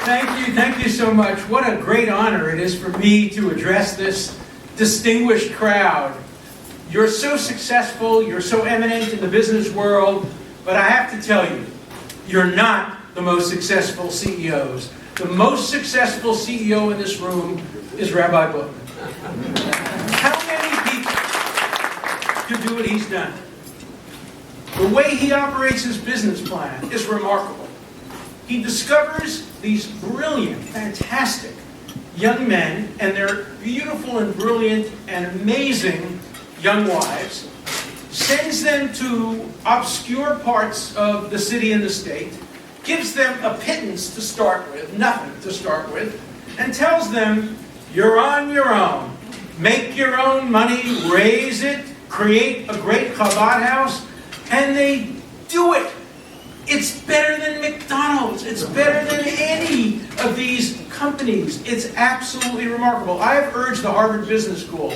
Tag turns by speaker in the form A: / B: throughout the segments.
A: Thank you so much. What a great honor it is for me to address this distinguished crowd. You're so successful, you're so eminent in the business world, but I have to tell you, you're not the most successful CEOs. The most successful CEO in this room is Rabbi Bookman. How many people could do what he's done? The way he operates his business plan is remarkable. He discovers these brilliant, fantastic young men and their beautiful and brilliant and amazing young wives, sends them to obscure parts of the city and the state, gives them a pittance to start with, nothing to start with, and tells them, you're on your own. Make your own money, raise it, create a great Chabad house, and they do it. It's better than McDonald's. It's better than any of these companies. It's absolutely remarkable. I have urged the Harvard Business School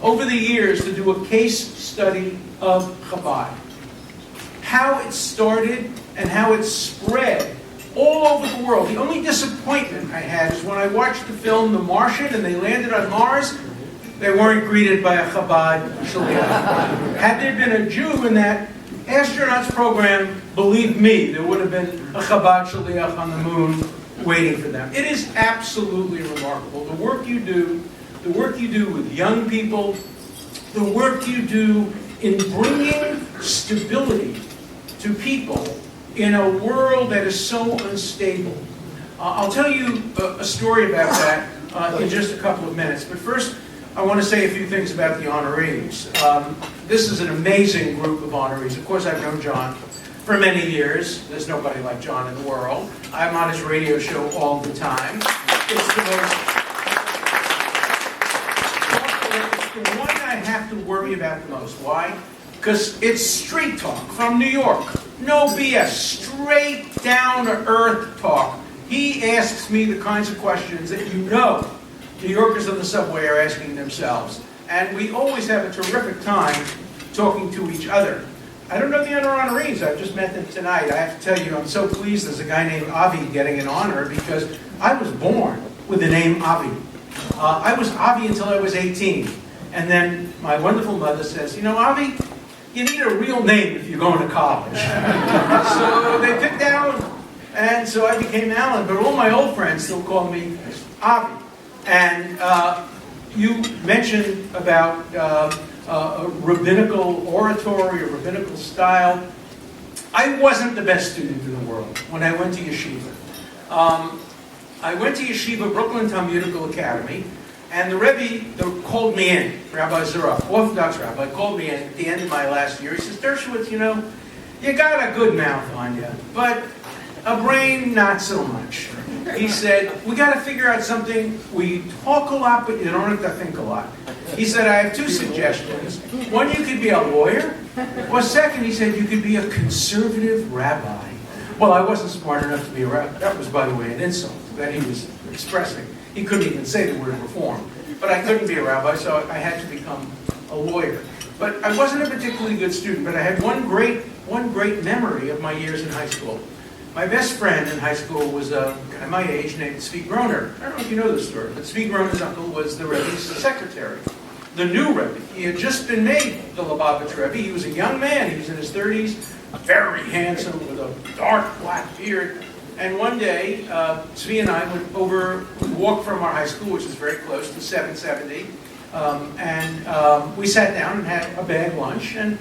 A: over the years to do a case study of Chabad. How it started and how it spread all over the world. The only disappointment I had is when I watched the film The Martian and they landed on Mars, they weren't greeted by a Chabad shaliach. Had there been a Jew in that astronauts program, believe me, there would have been a Chabad shaliach on the moon waiting for them. It is absolutely remarkable. The work you do with young people, the work you do in bringing stability to people in a world that is so unstable. I'll tell you a story about that in just a couple of minutes. But first, I want to say a few things about the honorees. This is an amazing group of honorees. Of course, I've known John for many years. There's nobody like John in the world. I'm on his radio show all the time. It's the one I have to worry about the most. Why? Because it's street talk from New York. No BS. Straight down to earth talk. He asks me the kinds of questions that you know New Yorkers on the subway are asking themselves. And we always have a terrific time talking to each other. I don't know the other honorees. I've just met them tonight. I have to tell you, I'm so pleased there's a guy named Avi getting an honor because I was born with the name Avi. I was Avi until I was 18. And then my wonderful mother says, you know, Avi, you need a real name if you're going to college. So they picked Alan. And so I became Alan. But all my old friends still call me Avi. And you mentioned about a rabbinical oratory, a rabbinical style. I wasn't the best student in the world when I went to yeshiva. I went to yeshiva, Brooklyn Talmudical Academy, and the Rebbe called me in, Rabbi Zura, Orthodox Rabbi, called me in at the end of my last year. He says, Dershowitz, you know, you got a good mouth on you, but a brain, not so much. He said, we got to figure out something. We talk a lot, but you don't have to think a lot. He said, I have two suggestions. One, you could be a lawyer. Or second, he said, you could be a conservative rabbi. Well, I wasn't smart enough to be a rabbi. That was, by the way, an insult that he was expressing. He couldn't even say the word reform. But I couldn't be a rabbi, so I had to become a lawyer. But I wasn't a particularly good student, but I had one great memory of my years in high school. My best friend in high school was a guy my age named Tzvi Groner. I don't know if you know this story, but Tzvi Groner's uncle was the Rebbe's secretary, the new Rebbe. He had just been made the Lubavitch Rebbe. He was a young man. He was in his 30s, very handsome with a dark black beard. And one day, Tzvi and I would walk from our high school, which is very close to 770, and we sat down and had a bag lunch. And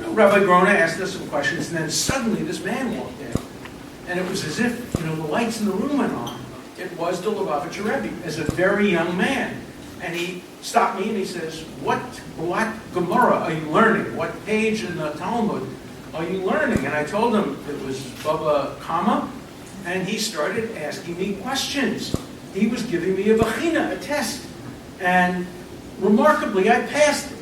A: Rabbi Groner asked us some questions, and then suddenly this man walked in. And it was as if, the lights in the room went on. It was the Lubavitch Rebbe, as a very young man. And he stopped me and he says, what Gemara are you learning? What page in the Talmud are you learning? And I told him it was Baba Kama, and he started asking me questions. He was giving me a bechina, a test. And remarkably, I passed it.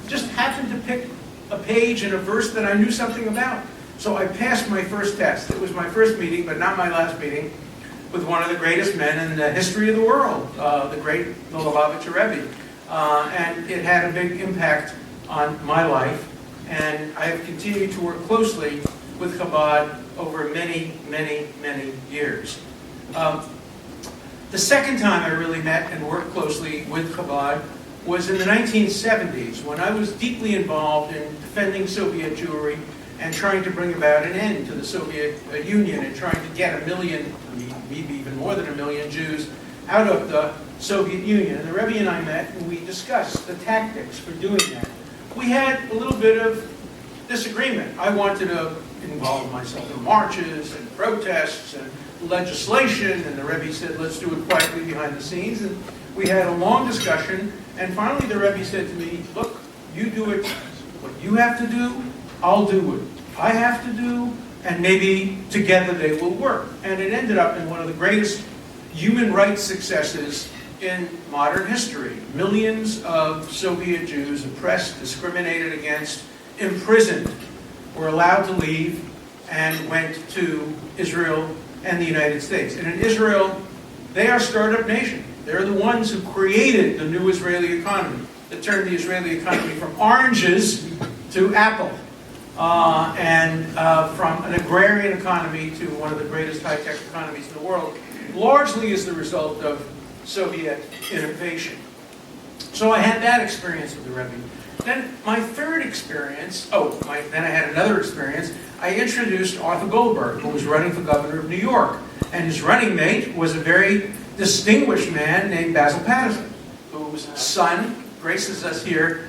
A: Just happened to pick a page and a verse that I knew something about. So I passed my first test. It was my first meeting, but not my last meeting, with one of the greatest men in the history of the world, the Lubavitch Rebbe. And it had a big impact on my life. And I have continued to work closely with Chabad over many, many, many years. The second time I really met and worked closely with Chabad was in the 1970s, when I was deeply involved in defending Soviet Jewry and trying to bring about an end to the Soviet Union and trying to get 1 million, maybe even more than 1 million Jews out of the Soviet Union. And the Rebbe and I met and we discussed the tactics for doing that. We had a little bit of disagreement. I wanted to involve myself in marches and protests and legislation, and the Rebbe said, let's do it quietly behind the scenes. And we had a long discussion, and finally the Rebbe said to me, look, you do it, what you have to do, I'll do what I have to do, and maybe together they will work. And it ended up in one of the greatest human rights successes in modern history. Millions of Soviet Jews, oppressed, discriminated against, imprisoned, were allowed to leave and went to Israel and the United States. And in Israel, they are a startup nation. They're the ones who created the new Israeli economy, that turned the Israeli economy from oranges to apple, and from an agrarian economy to one of the greatest high-tech economies in the world, largely as the result of Soviet innovation. So I had that experience with the Rebbe. Then my third experience, then I had another experience. I introduced Arthur Goldberg, who was running for governor of New York. And his running mate was a very distinguished man named Basil Patterson, whose son graces us here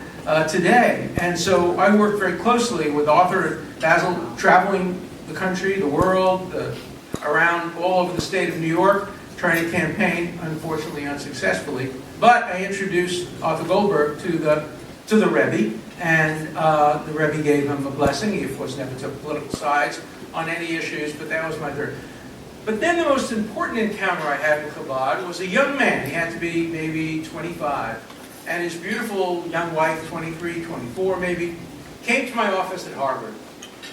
A: today. And so I worked very closely with Arthur and Basil, traveling the country, the world, around all over the state of New York, trying to campaign, unfortunately unsuccessfully. But I introduced Arthur Goldberg to the Rebbe, and the Rebbe gave him a blessing. He, of course, never took political sides on any issues, but that was my third. But then the most important encounter I had with Chabad was a young man. He had to be maybe 25, and his beautiful young wife, 23, 24 maybe, came to my office at Harvard.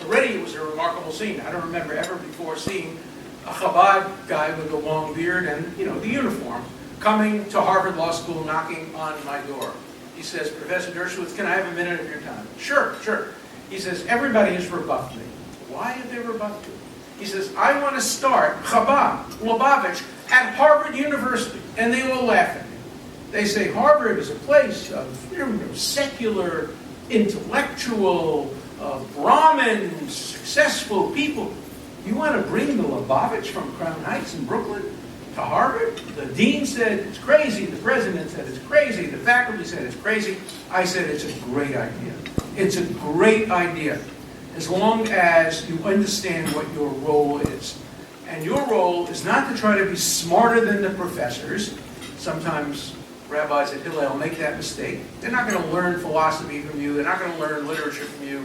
A: Already it was a remarkable scene. I don't remember ever before seeing a Chabad guy with a long beard and, the uniform coming to Harvard Law School, knocking on my door. He says, Professor Dershowitz, can I have a minute of your time? Sure, sure. He says, everybody has rebuffed me. Why have they rebuffed you? He says, I want to start Chabad-Lubavitch at Harvard University. And they all laugh at me. They say, Harvard is a place of secular, intellectual, Brahmin, successful people. You want to bring the Lubavitch from Crown Heights in Brooklyn to Harvard? The dean said it's crazy. The president said it's crazy. The faculty said it's crazy. I said it's a great idea. It's a great idea, as long as you understand what your role is. And your role is not to try to be smarter than the professors. Sometimes rabbis at Hillel make that mistake. They're not going to learn philosophy from you. They're not going to learn literature from you.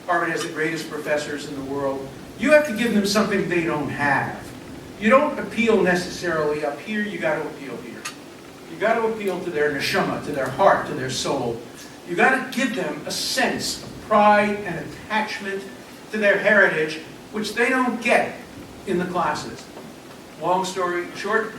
A: Harvard has the greatest professors in the world. You have to give them something they don't have. You don't appeal necessarily up here, you got to appeal here. You got to appeal to their neshama, to their heart, to their soul. You got to give them a sense of pride and attachment to their heritage, which they don't get in the classes. Long story short,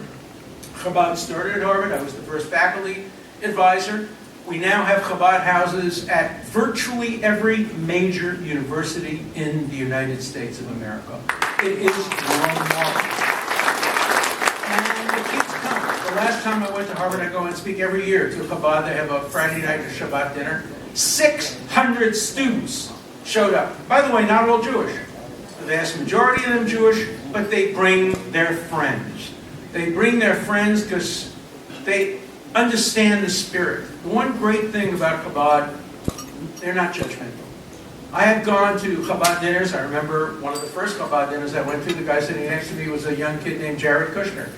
A: Chabad started at Harvard. I was the first faculty advisor. We now have Chabad houses at virtually every major university in the United States of America. It is remarkable. And it keeps coming. The last time I went to Harvard, I go and speak every year to Chabad. They have a Friday night or Shabbat dinner. 600 students showed up. By the way, not all Jewish. The vast majority of them Jewish, but they bring their friends. They bring their friends because they understand the spirit. The one great thing about Chabad, they're not judgmental. I have gone to Chabad dinners. I remember one of the first Chabad dinners I went to, the guy sitting next to me was a young kid named Jared Kushner.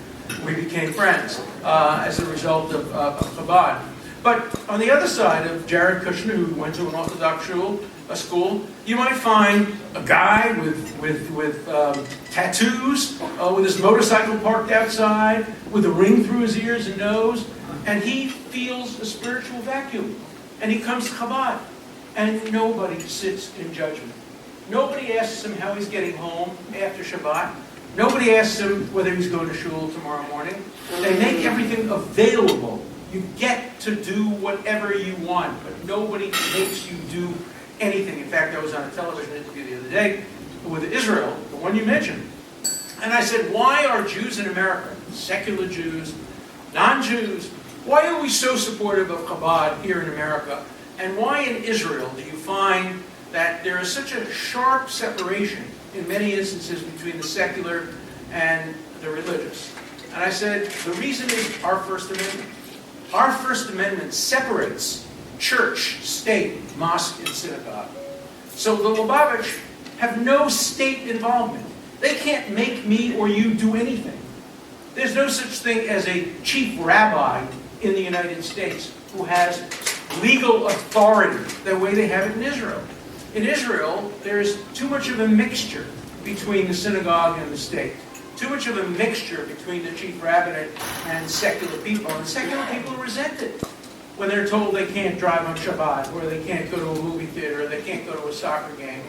A: We became friends as a result of Chabad. But on the other side of Jared Kushner, who went to an Orthodox school, you might find a guy with tattoos, with his motorcycle parked outside, with a ring through his ears and nose, and he feels a spiritual vacuum. And he comes to Chabad, and nobody sits in judgment. Nobody asks him how he's getting home after Shabbat. Nobody asks him whether he's going to shul tomorrow morning. They make everything available. You get to do whatever you want, but nobody makes you do anything. In fact, I was on a television interview the other day with Israel, the one you mentioned, And I said, why are Jews in America, secular Jews, non-Jews, why are we so supportive of Chabad here in America? And why in Israel do you find that there is such a sharp separation in many instances between the secular and the religious? And I said, the reason is our First Amendment. Our First Amendment separates church, state, mosque, and synagogue. So the Lubavitch have no state involvement. They can't make me or you do anything. There's no such thing as a chief rabbi in the United States who has legal authority the way they have it in Israel. In Israel, there's too much of a mixture between the synagogue and the state. Too much of a mixture between the chief rabbinate and secular people. And secular people resent it when they're told they can't drive on Shabbat, or they can't go to a movie theater, or they can't go to a soccer game.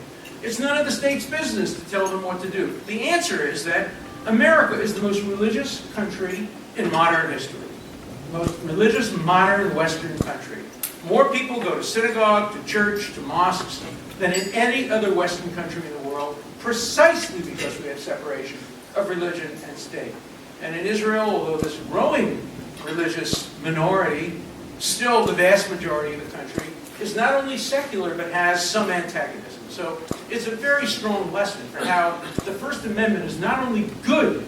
A: It's none of the state's business to tell them what to do. The answer is that America is the most religious country in modern history. The most religious, modern, Western country. More people go to synagogue, to church, to mosques than in any other Western country in the world, precisely because we have separation of religion and state. And in Israel, although there's a growing religious minority, still the vast majority of the country is not only secular, but has some antagonism. So it's a very strong lesson for how the First Amendment is not only good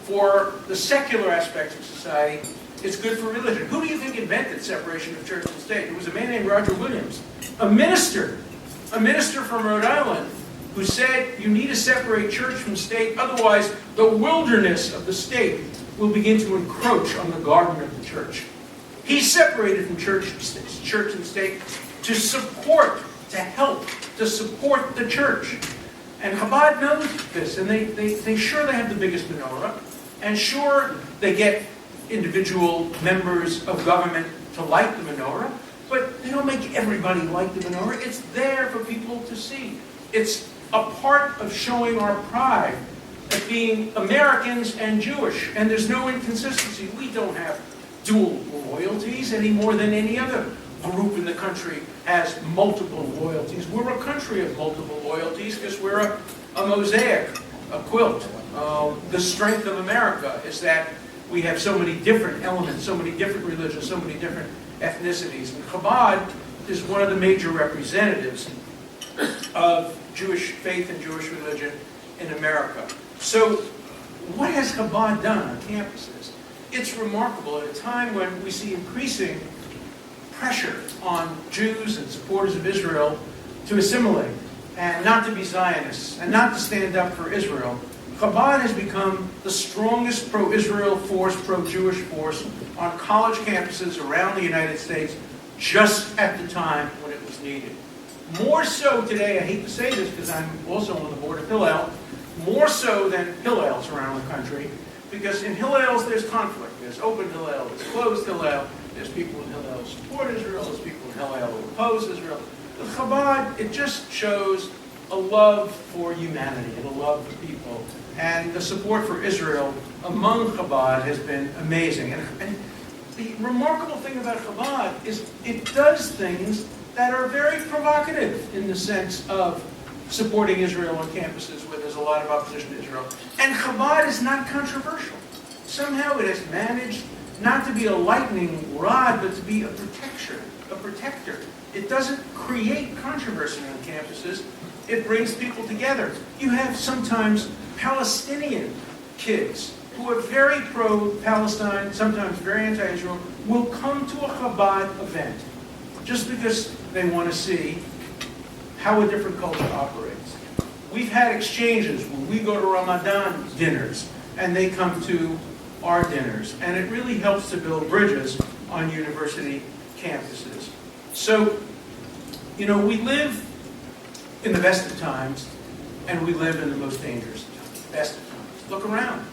A: for the secular aspects of society, it's good for religion. Who do you think invented separation of church and state? It was a man named Roger Williams, a minister from Rhode Island, who said you need to separate church from state, otherwise the wilderness of the state will begin to encroach on the garden of the church. He separated from church and state to support, to help, to support the church. And Chabad knows this, and they have the biggest menorah, and sure, they get individual members of government to light the menorah, but they don't make everybody light the menorah. It's there for people to see. It's a part of showing our pride at being Americans and Jewish, and there's no inconsistency. We don't have dual loyalties any more than any other group in the country has multiple loyalties. We're a country of multiple loyalties because we're a mosaic, a quilt. The strength of America is that we have so many different elements, so many different religions, so many different ethnicities. And Chabad is one of the major representatives of Jewish faith and Jewish religion in America. So what has Chabad done on campuses? It's remarkable at a time when we see increasing pressure on Jews and supporters of Israel to assimilate and not to be Zionists and not to stand up for Israel. Chabad has become the strongest pro-Israel force, pro-Jewish force on college campuses around the United States just at the time when it was needed. More so today, I hate to say this because I'm also on the board of Hillel, more so than Hillels around the country, because in Hillels there's conflict. There's open Hillel, there's closed Hillel, there's people in Hillel who support Israel, there's people in Hillel who oppose Israel. With Chabad, it just shows a love for humanity and a love for people. And the support for Israel among Chabad has been amazing. And the remarkable thing about Chabad is it does things that are very provocative in the sense of supporting Israel on campuses where there's a lot of opposition to Israel. And Chabad is not controversial. Somehow it has managed not to be a lightning rod, but to be a protector. It doesn't create controversy on campuses. It brings people together. You have sometimes Palestinian kids who are very pro-Palestine, sometimes very anti-Israel, will come to a Chabad event just because they want to see how a different culture operates. We've had exchanges where we go to Ramadan dinners and they come to our dinners, and it really helps to build bridges on university campuses. So, we live in the best of times, and we live in the most dangerous of times, best of times. Look around.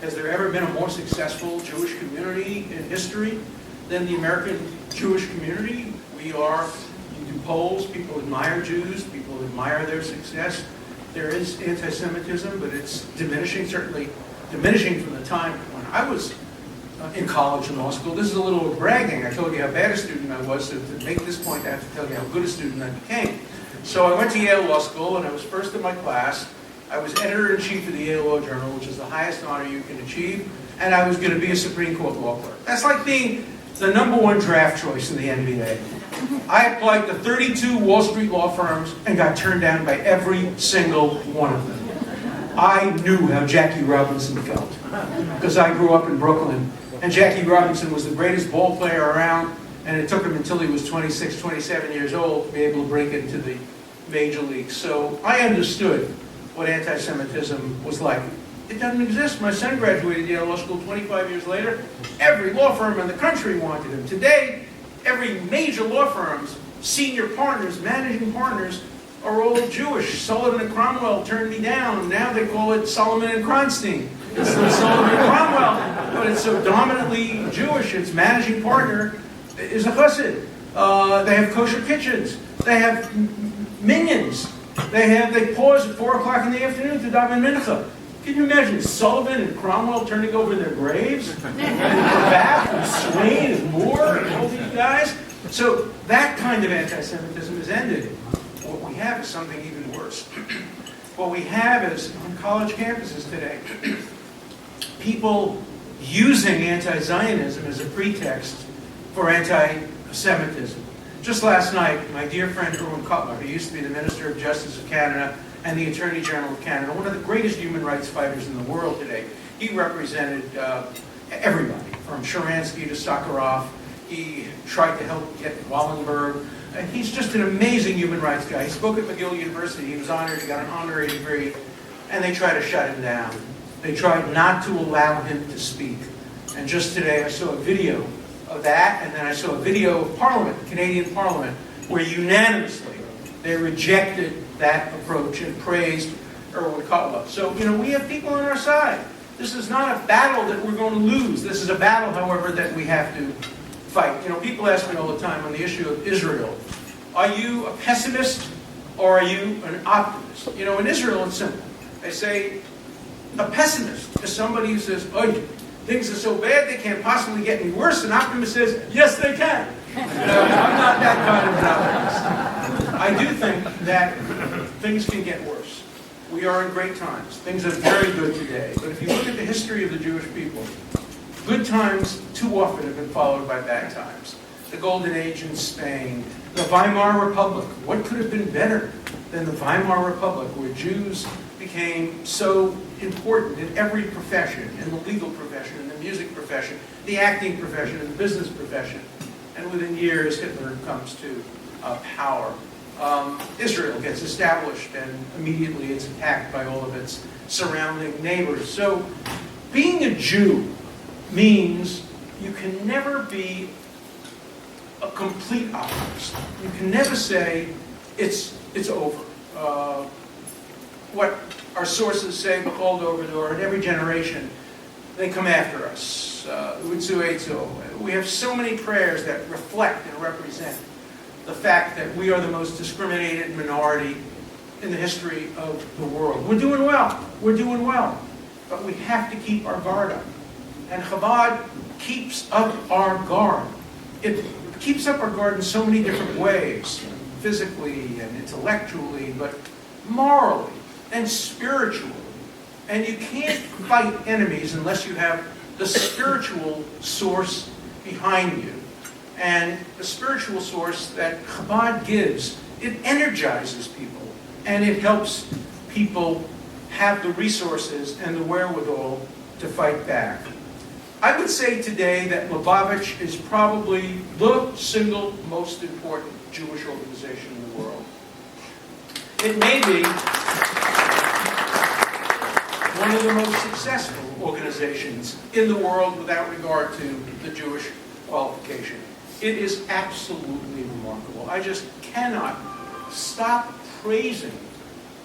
A: Has there ever been a more successful Jewish community in history than the American Jewish community? You do polls, people admire Jews, people admire their success. There is anti-Semitism, but it's diminishing, certainly diminishing from the time when I was in college and law school. This is a little bragging. I told you how bad a student I was, so to make this point, I have to tell you how good a student I became. So I went to Yale Law School, and I was first in my class I was editor-in-chief of the Yale Law Journal, which is the highest honor you can achieve, and I was going to be a Supreme Court law clerk. That's like being the #1 draft choice in the NBA. I applied to 32 Wall Street law firms and got turned down by every single one of them. I knew how Jackie Robinson felt, because I grew up in Brooklyn, and Jackie Robinson was the greatest ball player around, and it took him until he was 26, 27 years old to be able to break into the major leagues. So I understood what anti-Semitism was like. It doesn't exist. My son graduated Yale Law School 25 years later. Every law firm in the country wanted him. Today, every major law firm's senior partners, managing partners, are all Jewish. Sullivan and Cromwell turned me down. Now they call it Solomon and Kronstein. It's the Sullivan and Cromwell, but it's so dominantly Jewish. Its managing partner is a chassid. They have kosher kitchens. They have minions. They pause at 4 o'clock in the afternoon to daven mincha. Can you imagine Sullivan and Cromwell turning over their graves? And Bath and Swain and Moore and all these guys? So that kind of anti-Semitism is ended. What we have is something even worse. What we have is, on college campuses today, people using anti-Zionism as a pretext for anti-Semitism. Just last night, my dear friend Erwin Cutler, who used to be the Minister of Justice of Canada and the Attorney General of Canada, one of the greatest human rights fighters in the world today. He represented everybody, from Sharansky to Sakharov. He tried to help get Wallenberg. He's just an amazing human rights guy. He spoke at McGill University. He was honored. He got an honorary degree. And they tried to shut him down. They tried not to allow him to speak. And just today I saw a video of that, and then I saw a video of Parliament, the Canadian Parliament, where unanimously they rejected that approach and praised Erwin Cutler. So, we have people on our side. This is not a battle that we're going to lose. This is a battle, however, that we have to fight. People ask me all the time on the issue of Israel, are you a pessimist or are you an optimist? In Israel it's simple. They say a pessimist is somebody who says, oh, things are so bad they can't possibly get any worse. An optimist says, yes, they can. I'm not that kind of an optimist. I do think that things can get worse. We are in great times. Things are very good today. But if you look at the history of the Jewish people, good times too often have been followed by bad times. The Golden Age in Spain, the Weimar Republic. What could have been better than the Weimar Republic, where Jews became so important in every profession, in the legal profession, in the music profession, the acting profession, in the business profession. And within years, Hitler comes to power. Israel gets established, and immediately it's attacked by all of its surrounding neighbors. So being a Jew means you can never be a complete optimist. You can never say it's over. What our sources say, behold over door, in every generation, they come after us. We have so many prayers that reflect and represent the fact that we are the most discriminated minority in the history of the world. We're doing well. We're doing well. But we have to keep our guard up. And Chabad keeps up our guard. It keeps up our guard in so many different ways, physically and intellectually, but morally and spiritually. And you can't fight enemies unless you have the spiritual source behind you. And the spiritual source that Chabad gives, it energizes people, and it helps people have the resources and the wherewithal to fight back. I would say today that Lubavitch is probably the single most important Jewish organization in the world. It may be one of the most successful organizations in the world without regard to the Jewish qualification. It is absolutely remarkable. I just cannot stop praising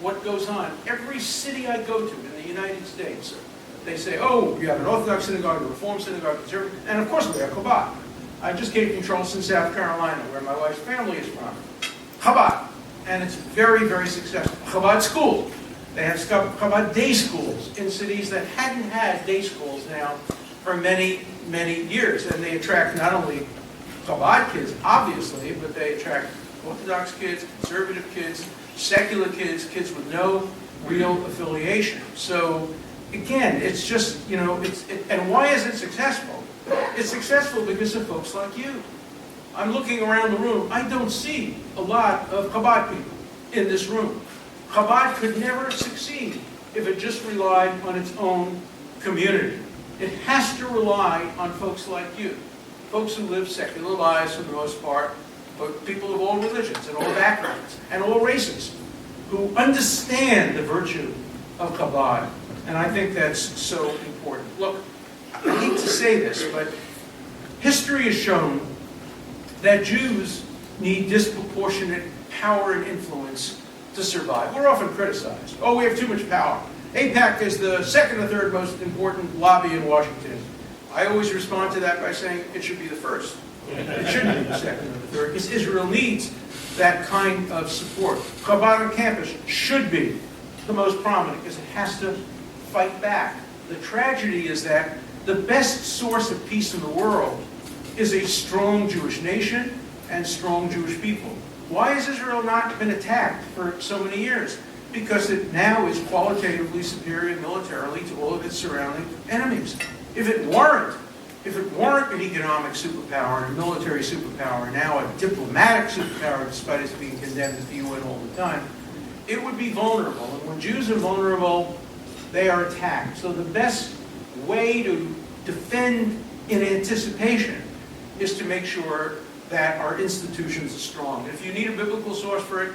A: what goes on. Every city I go to in the United States, they say, oh, you have an Orthodox synagogue, a Reform synagogue, conservative, and of course we have Chabad. I just came from Charleston, South Carolina, where my wife's family is from. Chabad. And it's very, very successful. Chabad school. They have Chabad day schools in cities that hadn't had day schools now for many, many years. And they attract not only Chabad kids, obviously, but they attract Orthodox kids, conservative kids, secular kids, kids with no real affiliation. So again, it's just, and why is it successful? It's successful because of folks like you. I'm looking around the room. I don't see a lot of Chabad people in this room. Chabad could never succeed if it just relied on its own community. It has to rely on folks like you, folks who live secular lives for the most part, but people of all religions and all backgrounds and all races who understand the virtue of Chabad. And I think that's so important. Look, I hate to say this, but history has shown that Jews need disproportionate power and influence to survive. We're often criticized. Oh, we have too much power. AIPAC is the second or third most important lobby in Washington. I always respond to that by saying it should be the first. It shouldn't be the second or the third, because Israel needs that kind of support. Chabad on campus should be the most prominent, because it has to fight back. The tragedy is that the best source of peace in the world is a strong Jewish nation and strong Jewish people. Why has Israel not been attacked for so many years? Because it now is qualitatively superior militarily to all of its surrounding enemies. If it weren't an economic superpower and a military superpower, and now a diplomatic superpower, despite its being condemned at the UN all the time, it would be vulnerable. And when Jews are vulnerable, they are attacked. So the best way to defend in anticipation is to make sure that our institutions are strong. If you need a biblical source for it,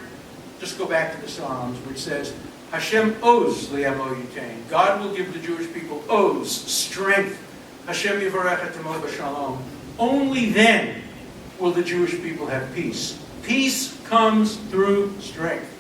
A: just go back to the Psalms, which says, Hashem oz li'amo yitain. God will give the Jewish people oz, strength. Hashem yivarech et amo b'shalom. Only then will the Jewish people have peace. Peace comes through strength.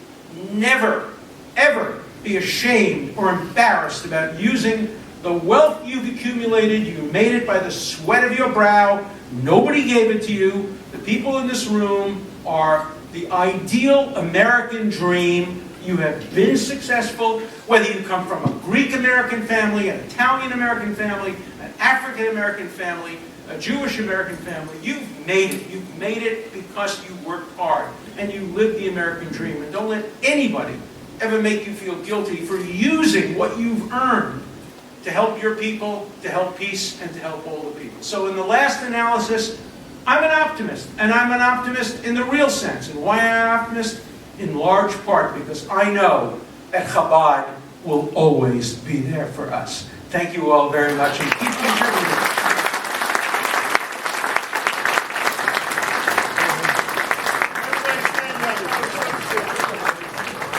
A: Never, ever be ashamed or embarrassed about using the wealth you've accumulated. You made it by the sweat of your brow. Nobody gave it to you. The people in this room are the ideal American dream. You have been successful, whether you come from a Greek-American family, an Italian-American family, an African-American family, a Jewish-American family. You've made it. You've made it because you worked hard and you lived the American dream. And don't let anybody ever make you feel guilty for using what you've earned to help your people, to help peace, and to help all the people. So in the last analysis, I'm an optimist, and I'm an optimist in the real sense. And why am I an optimist? In large part because I know that Chabad will always be there for us. Thank you all very much, and keep contributing.